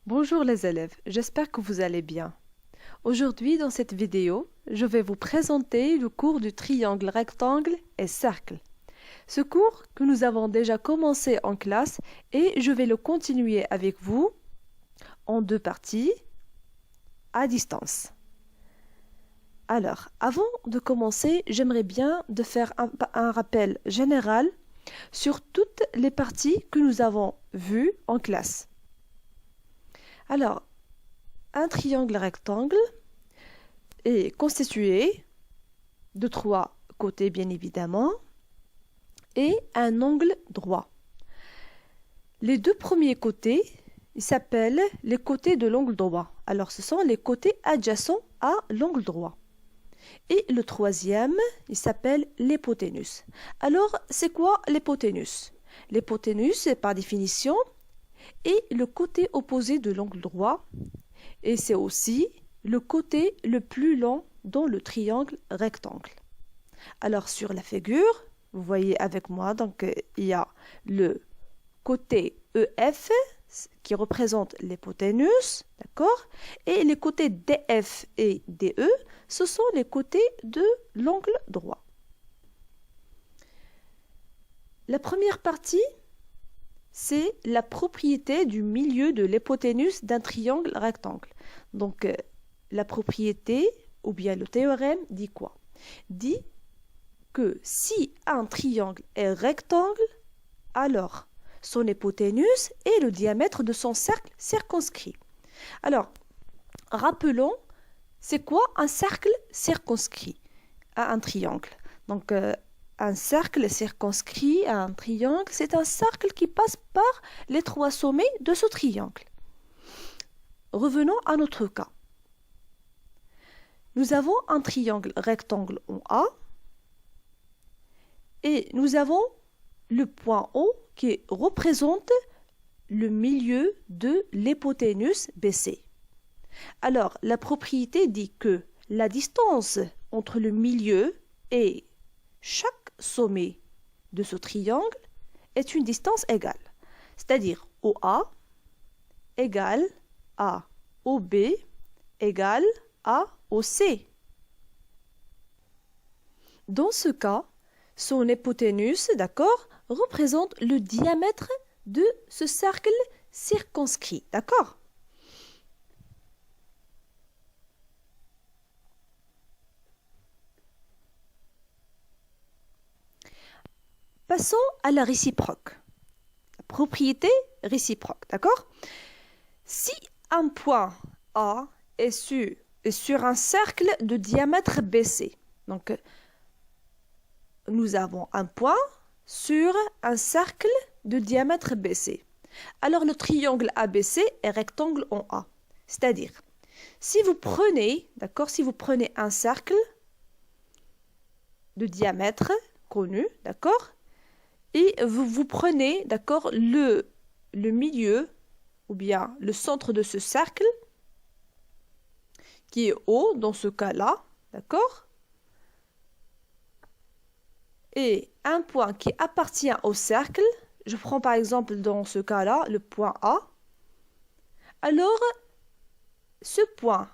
Bonjour les élèves, j'espère que vous allez bien. Aujourd'hui, dans cette vidéo, je vais vous présenter le cours du triangle, rectangle et cercle. Ce cours que nous avons déjà commencé en classe et je vais le continuer avec vous en deux parties à distance. Alors, avant de commencer, j'aimerais bien de faire un rappel général sur toutes les parties que nous avons vues en classe. Alors, un triangle rectangle est constitué de trois côtés, bien évidemment, et un angle droit. Les deux premiers côtés, ils s'appellent les côtés de l'angle droit. Alors, ce sont les côtés adjacents à l'angle droit. Et le troisième, il s'appelle l'hypoténuse. Alors, c'est quoi l'hypoténuse? L'hypoténuse, par définition, est le côté opposé de l'angle droit et c'est aussi le côté le plus long dans le triangle rectangle. Alors, sur la figure, vous voyez avec moi, donc il y a le côté EF qui représente l'hypoténuse, d'accord? Et les côtés DF et DE, ce sont les côtés de l'angle droit. La première partie, c'est la propriété du milieu de l'hypoténuse d'un triangle rectangle. Donc, la propriété, ou bien le théorème, dit quoi? Dit que si un triangle est rectangle, alors son hypoténuse est le diamètre de son cercle circonscrit. Alors, rappelons, c'est quoi un cercle circonscrit à un triangle? Donc, un cercle circonscrit à un triangle, c'est un cercle qui passe par les trois sommets de ce triangle. Revenons à notre cas. Nous avons un triangle rectangle en A et nous avons le point O qui représente le milieu de l'hypoténuse BC. Alors, la propriété dit que la distance entre le milieu et chaque sommet de ce triangle est une distance égale. C'est-à-dire OA égale à OB égale à OC. Dans ce cas, son hypoténuse, d'accord, représente le diamètre de ce cercle circonscrit, d'accord? Passons à la réciproque. La propriété réciproque, d'accord? Si un point A est sur un cercle de diamètre BC, donc nous avons un point sur un cercle de diamètre BC. Alors le triangle ABC est rectangle en A. C'est-à-dire, si vous prenez, d'accord, si vous prenez un cercle de diamètre connu, d'accord, et vous prenez, d'accord, le milieu ou bien le centre de ce cercle qui est O dans ce cas-là, d'accord, et un point qui appartient au cercle, je prends par exemple dans ce cas-là le point A, alors ce point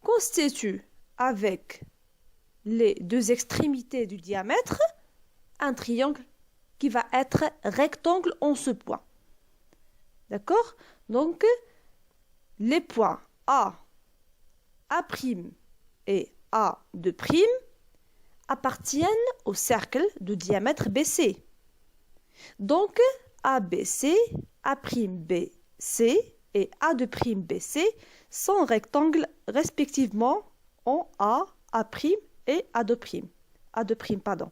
constitue avec les deux extrémités du diamètre un triangle qui va être rectangle en ce point. D'accord? Donc, les points A, A' et A2' appartiennent au cercle de diamètre BC. Donc, ABC, A'BC et A2'BC sont rectangles respectivement en A, A' et A2'. A2', pardon.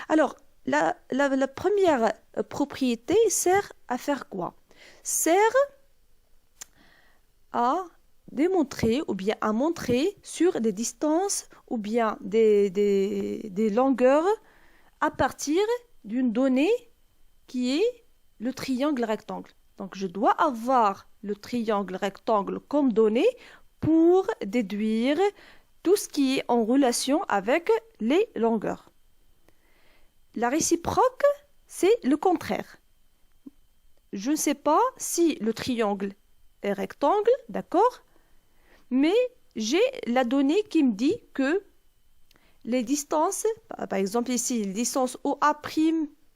Alors, la première propriété sert à faire quoi? Sert à démontrer ou bien à montrer sur des distances ou bien des longueurs à partir d'une donnée qui est le triangle rectangle. Donc, je dois avoir le triangle rectangle comme donnée pour déduire tout ce qui est en relation avec les longueurs. La réciproque, c'est le contraire. Je ne sais pas si le triangle est rectangle, d'accord? Mais j'ai la donnée qui me dit que les distances, par exemple ici, les distances OA',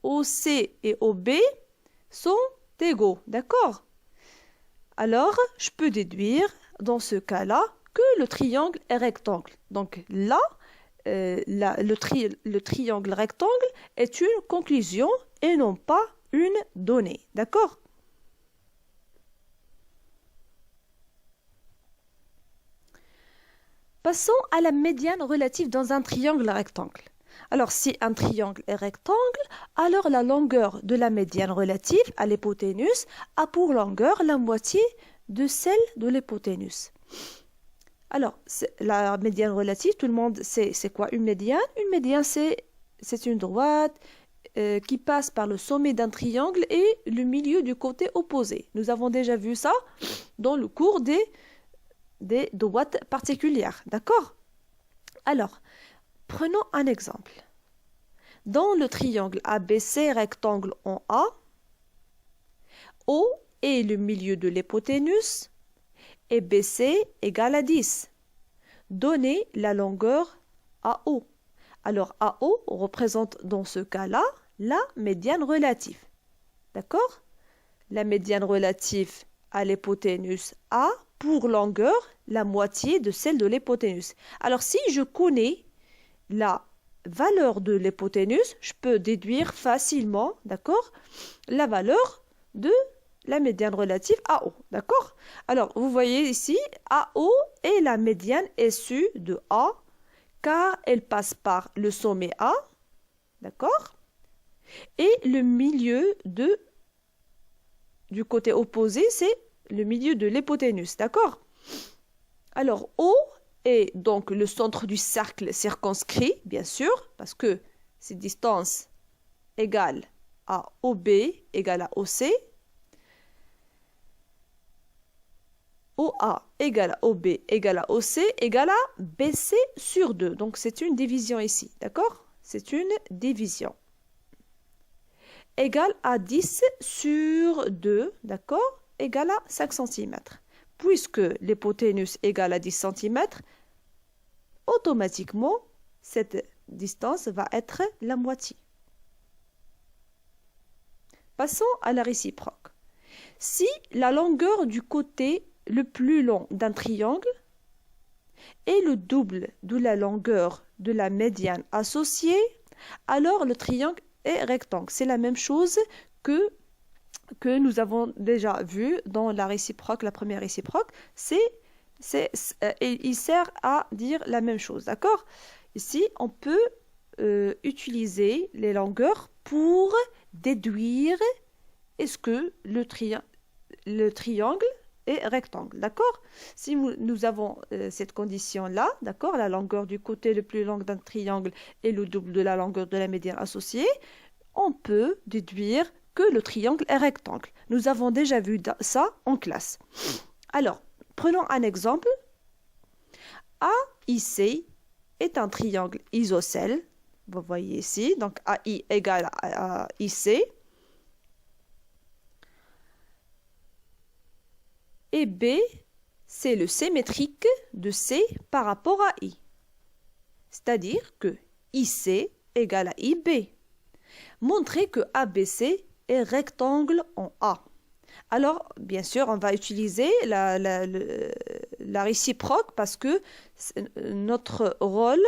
OC et OB sont égaux, d'accord? Alors, je peux déduire dans ce cas-là que le triangle est rectangle. Donc là, le triangle rectangle est une conclusion et non pas une donnée, d'accord? Passons à la médiane relative dans un triangle rectangle. Alors, si un triangle est rectangle, alors la longueur de la médiane relative à l'hypoténuse a pour longueur la moitié de celle de l'hypoténuse. Alors, la médiane relative, tout le monde sait c'est quoi une médiane? Une médiane, c'est une droite qui passe par le sommet d'un triangle et le milieu du côté opposé. Nous avons déjà vu ça dans le cours des droites particulières, d'accord? Alors, prenons un exemple. Dans le triangle ABC rectangle en A, O est le milieu de l'hypoténuse et BC égale à 10. Donnez la longueur AO. Alors AO représente dans ce cas-là la médiane relative. D'accord? La médiane relative à l'hypoténuse A pour longueur la moitié de celle de l'hypoténuse. Alors si je connais la valeur de l'hypoténuse, je peux déduire facilement, d'accord, la valeur de la médiane relative AO, d'accord? Alors, vous voyez ici, AO est la médiane issue de A, car elle passe par le sommet A, d'accord? Et le milieu du côté opposé, c'est le milieu de l'hypoténuse, d'accord? Alors, O est donc le centre du cercle circonscrit, bien sûr, parce que c'est distance égale à OB égale à OC. OA égale à OB égale à OC égale à BC sur 2. Donc, c'est une division ici, d'accord? C'est une division. Égale à 10 sur 2, d'accord? Égale à 5 cm. Puisque l'hypoténuse égale à 10 cm, automatiquement, cette distance va être la moitié. Passons à la réciproque. Si la longueur du côté le plus long d'un triangle est le double de la longueur de la médiane associée, alors le triangle est rectangle. C'est la même chose que nous avons déjà vu dans la réciproque, la première réciproque. Il sert à dire la même chose, d'accord? Ici, on peut utiliser les longueurs pour déduire est-ce que le triangle est rectangle, d'accord? Si nous avons cette condition-là, d'accord, la longueur du côté le plus long d'un triangle est le double de la longueur de la médiane associée, on peut déduire que le triangle est rectangle. Nous avons déjà vu ça en classe. Alors, prenons un exemple. AIC est un triangle isocèle. Vous voyez ici, donc AI égale à IC. Et B, c'est le symétrique de C par rapport à I. C'est-à-dire que IC égale à IB. Montrez que ABC est rectangle en A. Alors, bien sûr, on va utiliser la réciproque parce que notre rôle,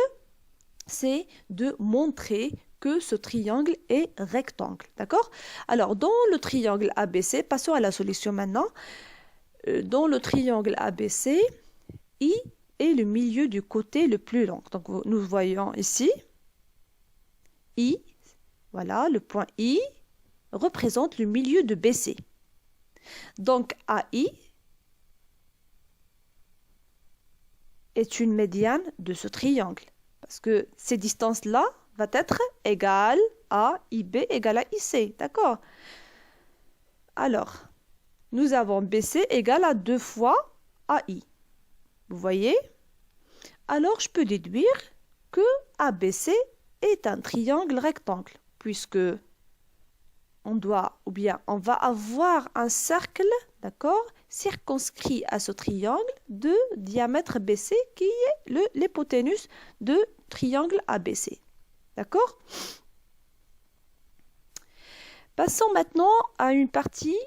c'est de montrer que ce triangle est rectangle. D'accord? Alors, dans le triangle ABC, passons à la solution maintenant. Dans le triangle ABC, I est le milieu du côté le plus long. Donc, nous voyons ici, I, voilà, le point I représente le milieu de BC. Donc, AI est une médiane de ce triangle. Parce que ces distances-là vont être égales à IB égale à IC. D'accord? Alors, nous avons BC égale à 2 fois AI. Vous voyez? Alors, je peux déduire que ABC est un triangle rectangle, puisque on doit, ou bien on va avoir un cercle, d'accord, circonscrit à ce triangle de diamètre BC qui est l'hypoténuse de triangle ABC. D'accord? Passons maintenant à une partie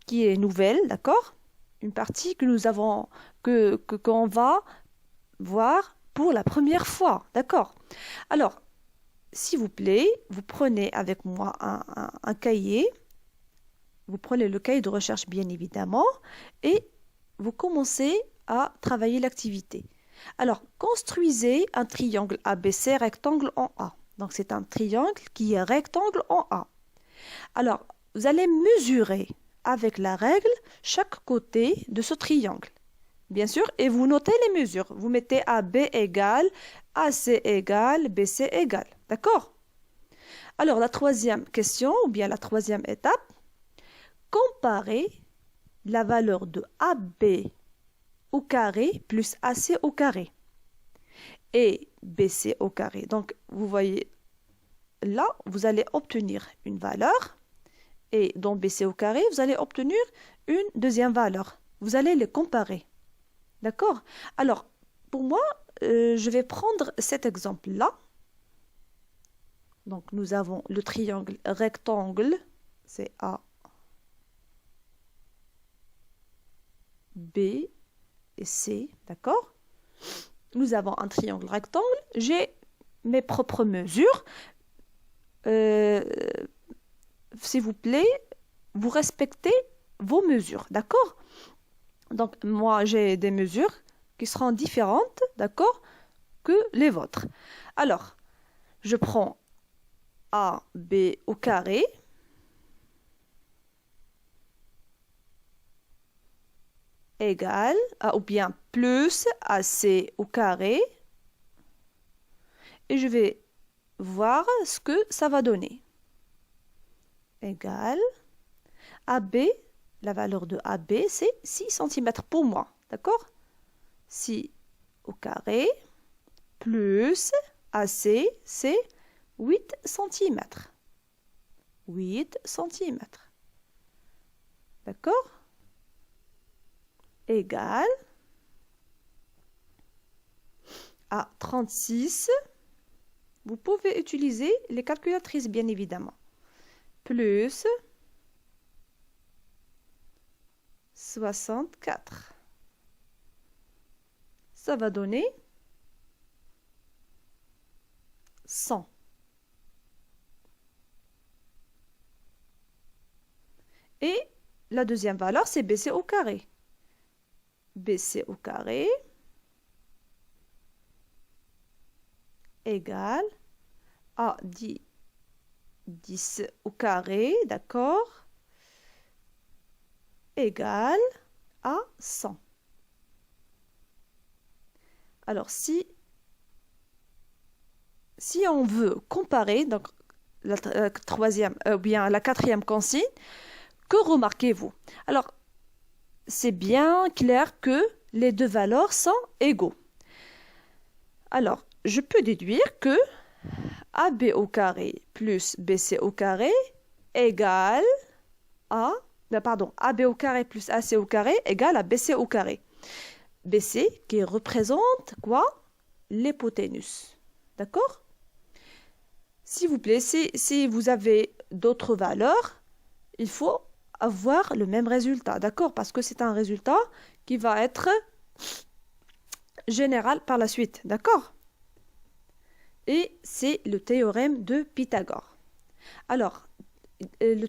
qui est nouvelle, d'accord? Une partie que nous avons, qu'on va voir pour la première fois, d'accord? Alors, s'il vous plaît, vous prenez avec moi un cahier, vous prenez le cahier de recherche bien évidemment, et vous commencez à travailler l'activité. Alors, construisez un triangle ABC rectangle en A. Donc, c'est un triangle qui est rectangle en A. Alors, vous allez mesurer avec la règle chaque côté de ce triangle. Bien sûr, et vous notez les mesures. Vous mettez AB égale, AC égale, BC égale. D'accord? Alors, la troisième question, ou bien la troisième étape, comparer la valeur de AB au carré plus AC au carré et BC au carré. Donc, vous voyez, là, vous allez obtenir une valeur et dans BC au carré, vous allez obtenir une deuxième valeur. Vous allez les comparer. D'accord? Alors, pour moi, je vais prendre cet exemple-là. Donc, nous avons le triangle rectangle, c'est A, B et C, d'accord? Nous avons un triangle rectangle. J'ai mes propres mesures. S'il vous plaît, vous respectez vos mesures, d'accord? Donc, moi, j'ai des mesures qui seront différentes, d'accord, que les vôtres. Alors, je prends A, B au carré. Égale, ou bien plus AC au carré. Et je vais voir ce que ça va donner. Égale, AB, la valeur de AB, c'est 6 cm pour moi. D'accord? 6 au carré, plus AC, c'est 8 cm. 8 cm. D'accord? Égale à 36. Vous pouvez utiliser les calculatrices, bien évidemment. Plus 64. Ça va donner 100. Et la deuxième valeur, c'est BC au carré. BC au carré égale à 10 au carré, d'accord, égale à 100. Alors, si on veut comparer, donc la troisième, bien la quatrième consigne, que remarquez-vous? Alors, c'est bien clair que les deux valeurs sont égaux. Alors, je peux déduire que AB au carré plus BC au carré égale à, pardon, AB au carré plus AC au carré égale à BC au carré. BC qui représente quoi? L'hypoténuse. D'accord? S'il vous plaît, si vous avez d'autres valeurs, il faut avoir le même résultat, d'accord? Parce que c'est un résultat qui va être général par la suite, d'accord? Et c'est le théorème de Pythagore. Alors, le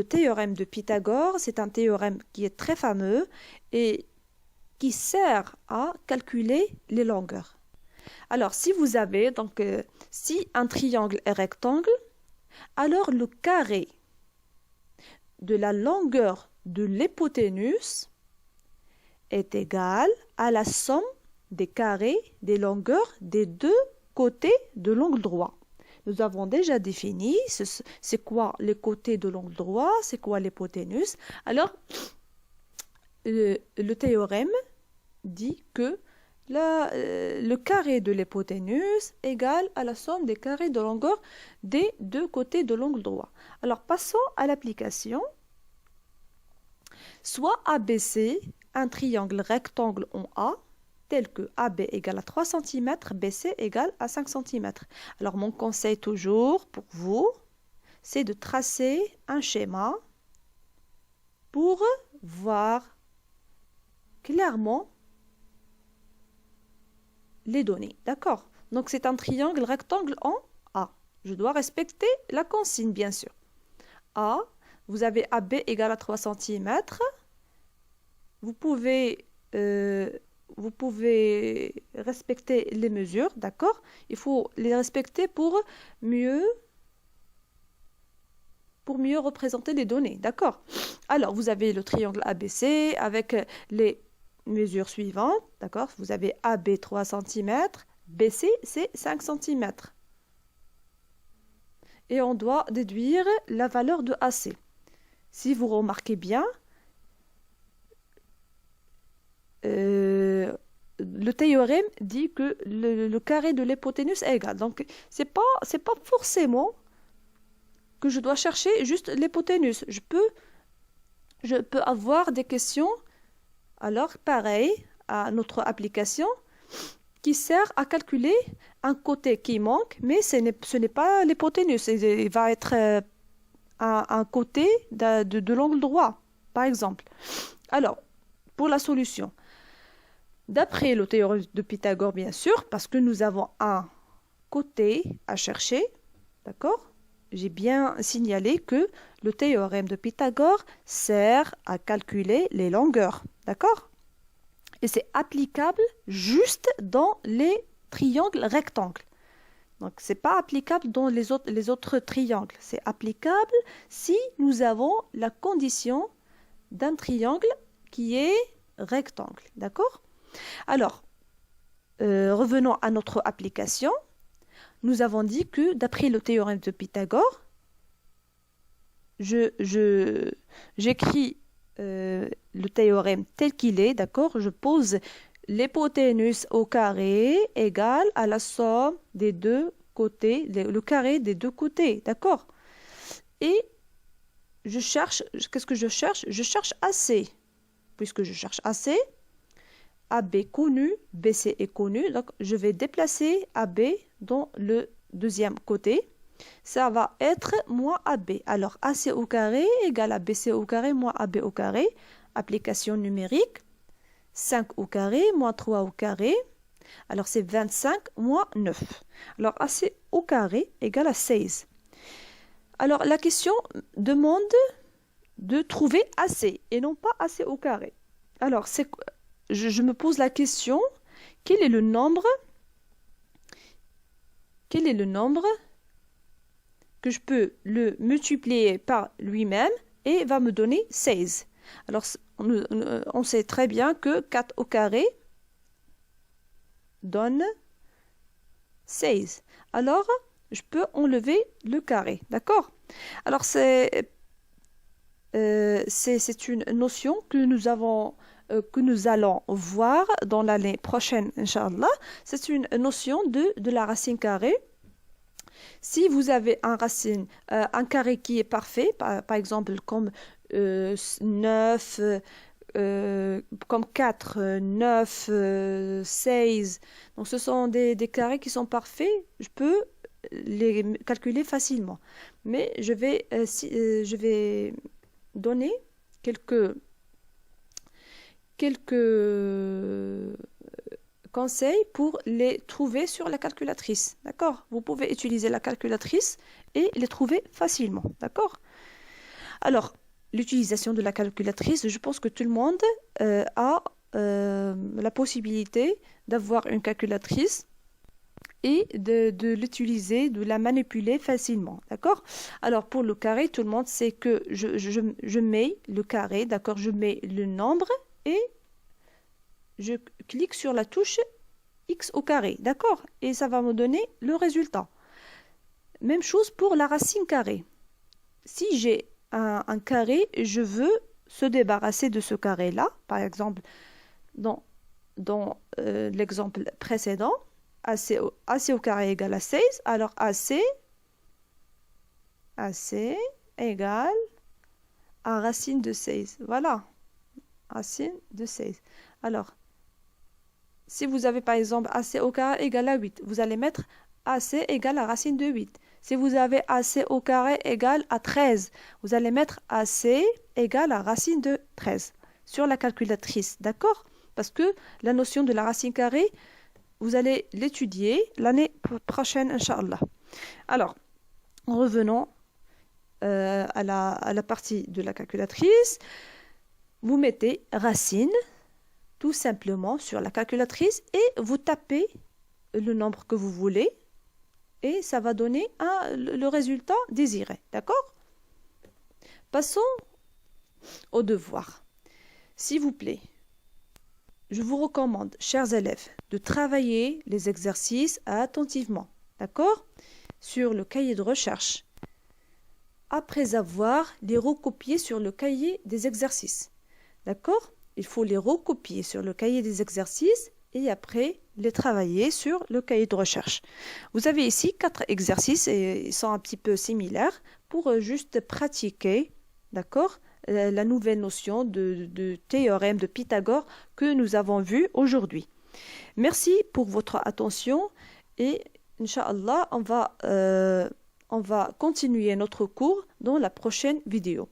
théorème de Pythagore, c'est un théorème qui est très fameux et qui sert à calculer les longueurs. Alors, si vous avez, donc, si un triangle est rectangle, alors le carré de la longueur de l'hypoténuse est égal à la somme des carrés des longueurs des deux côtés de l'angle droit. Nous avons déjà défini c'est quoi les côtés de l'angle droit, c'est quoi l'hypoténuse. Alors, le théorème dit que le carré de l'hypoténuse égale à la somme des carrés de longueur des deux côtés de l'angle droit. Alors, passons à l'application. Soit ABC, un triangle rectangle en A, tel que AB égale à 3 cm, BC égale à 5 cm. Alors, mon conseil toujours pour vous, c'est de tracer un schéma pour voir clairement les données. D'accord? Donc, c'est un triangle rectangle en A. Je dois respecter la consigne, bien sûr. A, vous avez AB égale à 3 cm. Vous pouvez respecter les mesures, d'accord? Il faut les respecter pour mieux représenter les données, d'accord? Alors, vous avez le triangle ABC avec les mesures suivantes, d'accord? Vous avez AB 3 cm, BC c'est 5 cm. Et on doit déduire la valeur de AC. Si vous remarquez bien, le théorème dit que le carré de l'hypoténuse est égal. Donc, c'est pas forcément que je dois chercher juste l'hypoténuse. Je peux avoir des questions, alors pareil à notre application, qui sert à calculer un côté qui manque, mais ce n'est pas l'hypoténuse. Il va être un côté de l'angle droit, par exemple. Alors, pour la solution, d'après le théorème de Pythagore, bien sûr, parce que nous avons un côté à chercher, d'accord? J'ai bien signalé que le théorème de Pythagore sert à calculer les longueurs, d'accord? Et c'est applicable juste dans les triangles rectangles. Donc, ce n'est pas applicable dans les autres triangles. C'est applicable si nous avons la condition d'un triangle qui est rectangle, d'accord? Alors, revenons à notre application. Nous avons dit que d'après le théorème de Pythagore, j'écris le théorème tel qu'il est, d'accord? Je pose l'hypoténuse au carré égale à la somme des deux côtés, le carré des deux côtés, d'accord? Et je cherche, qu'est-ce que je cherche? Je cherche AC. Puisque je cherche AC, AB connu, BC est connu, donc je vais déplacer AB dans le deuxième côté. Ça va être moins AB. Alors, AC au carré égale à BC au carré moins AB au carré. Application numérique. 5 au carré moins 3 au carré. Alors, c'est 25 moins 9. Alors, AC au carré égale à 16. Alors, la question demande de trouver AC et non pas AC au carré. Alors, je me pose la question, quel est le nombre que je peux le multiplier par lui-même et va me donner 16. Alors, on sait très bien que 4 au carré donne 16. Alors, je peux enlever le carré, d'accord? Alors, c'est une notion que nous allons voir dans l'année prochaine, Inch'Allah. C'est une notion de la racine carrée. Si vous avez un carré qui est parfait, par exemple comme 9, comme 4, 9, 16, donc ce sont des carrés qui sont parfaits, je peux les calculer facilement. Mais je vais donner quelques conseils pour les trouver sur la calculatrice. D'accord? Vous pouvez utiliser la calculatrice et les trouver facilement. D'accord? Alors, l'utilisation de la calculatrice, je pense que tout le monde a la possibilité d'avoir une calculatrice et de l'utiliser, de la manipuler facilement, d'accord? Alors, pour le carré, tout le monde sait que je mets le carré, d'accord? Je mets le nombre et je clique sur la touche x au carré, d'accord? Et ça va me donner le résultat. Même chose pour la racine carrée. Si j'ai un carré, je veux se débarrasser de ce carré-là, par exemple, dans l'exemple précédent, AC au carré égale à 16, alors AC égale à racine de 16. Voilà, racine de 16. Alors, si vous avez par exemple AC au carré égale à 8, vous allez mettre AC égale à racine de 8. Si vous avez AC au carré égale à 13, vous allez mettre AC égale à racine de 13 sur la calculatrice, d'accord? Parce que la notion de la racine carrée, vous allez l'étudier l'année prochaine, Inch'Allah. Alors, revenons à la partie de la calculatrice. Vous mettez racine, tout simplement, sur la calculatrice et vous tapez le nombre que vous voulez et ça va donner le résultat désiré, d'accord? Passons au devoir. S'il vous plaît, je vous recommande, chers élèves, de travailler les exercices attentivement, d'accord? Sur le cahier de recherche, après avoir les recopiés sur le cahier des exercices, d'accord? Il faut les recopier sur le cahier des exercices et après les travailler sur le cahier de recherche. Vous avez ici 4 exercices et ils sont un petit peu similaires pour juste pratiquer, d'accord, la nouvelle notion de théorème de Pythagore que nous avons vu aujourd'hui. Merci pour votre attention et Inch'Allah, on va continuer notre cours dans la prochaine vidéo.